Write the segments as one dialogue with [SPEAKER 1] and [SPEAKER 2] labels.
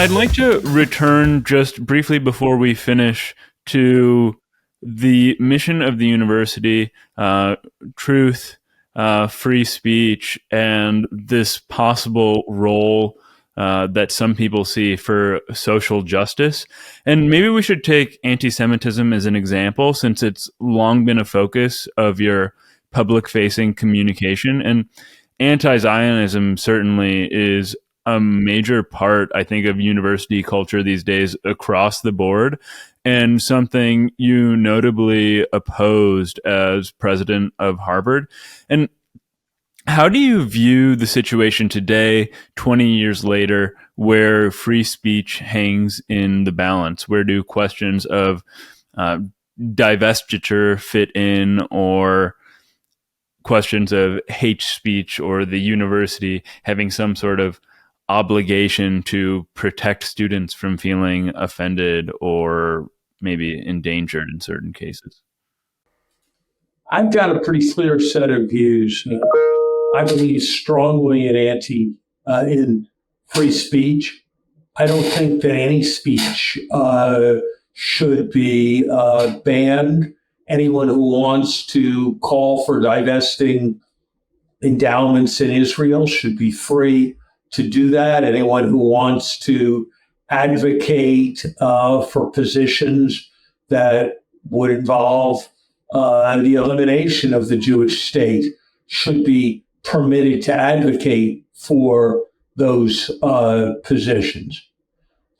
[SPEAKER 1] I'd like to return just briefly before we finish to the mission of the university, truth, free speech, and this possible role that some people see for social justice. And maybe we should take anti-Semitism as an example, since it's long been a focus of your public-facing communication. And anti-Zionism certainly is a major part, I think, of university culture these days across the board, and something you notably opposed as president of Harvard. And how do you view the situation today, 20 years later, where free speech hangs in the balance? Where do questions of divestiture fit in, or questions of hate speech, or the university having some sort of obligation to protect students from feeling offended or maybe endangered in certain cases?
[SPEAKER 2] I've got a pretty clear set of views. I believe strongly in free speech. I don't think that any speech should be banned. Anyone who wants to call for divesting endowments in Israel should be free to do that. Anyone who wants to advocate for positions that would involve the elimination of the Jewish state should be permitted to advocate for those positions.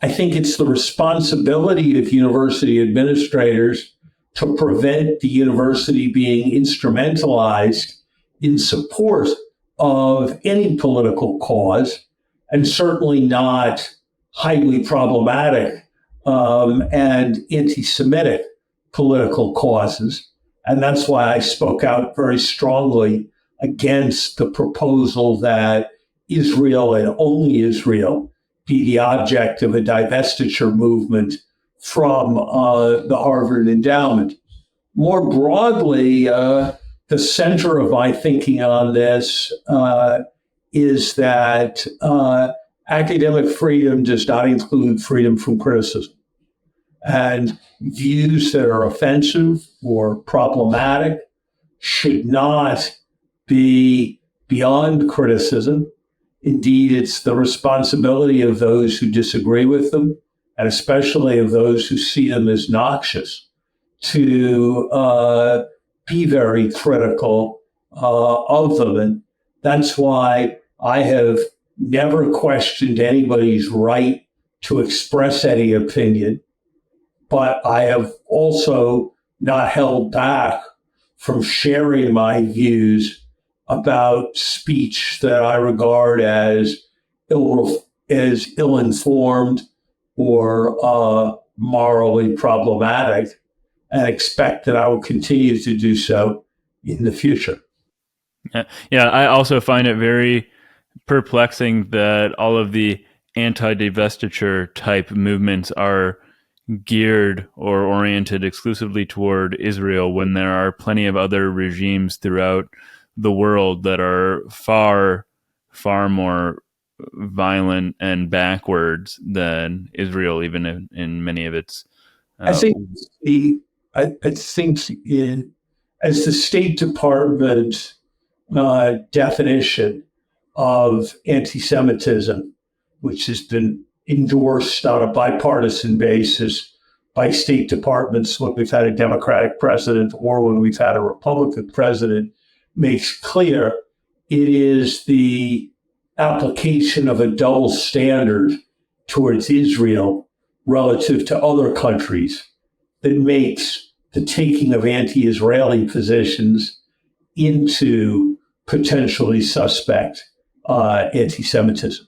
[SPEAKER 2] I think it's the responsibility of university administrators to prevent the university being instrumentalized in support of any political cause, and certainly not highly problematic and anti-Semitic political causes. And that's why I spoke out very strongly against the proposal that Israel, and only Israel, be the object of a divestiture movement from the Harvard endowment. More broadly, the center of my thinking on this is that academic freedom does not include freedom from criticism. And views that are offensive or problematic should not be beyond criticism. Indeed, it's the responsibility of those who disagree with them, and especially of those who see them as noxious, to be very critical of them. And that's why I have never questioned anybody's right to express any opinion, but I have also not held back from sharing my views about speech that I regard as ill-informed or morally problematic, and expect that I will continue to do so in the future.
[SPEAKER 1] Yeah, I also find it very perplexing that all of the anti-divestiture type movements are geared or oriented exclusively toward Israel, when there are plenty of other regimes throughout the world that are far, far more violent and backwards than Israel, even in many of its.
[SPEAKER 2] I think as the State Department definition of anti-Semitism, which has been endorsed on a bipartisan basis by state departments when we've had a Democratic president or when we've had a Republican president, makes clear, it is the application of a double standard towards Israel relative to other countries that makes the taking of anti-Israeli positions into potentially suspect anti-Semitism.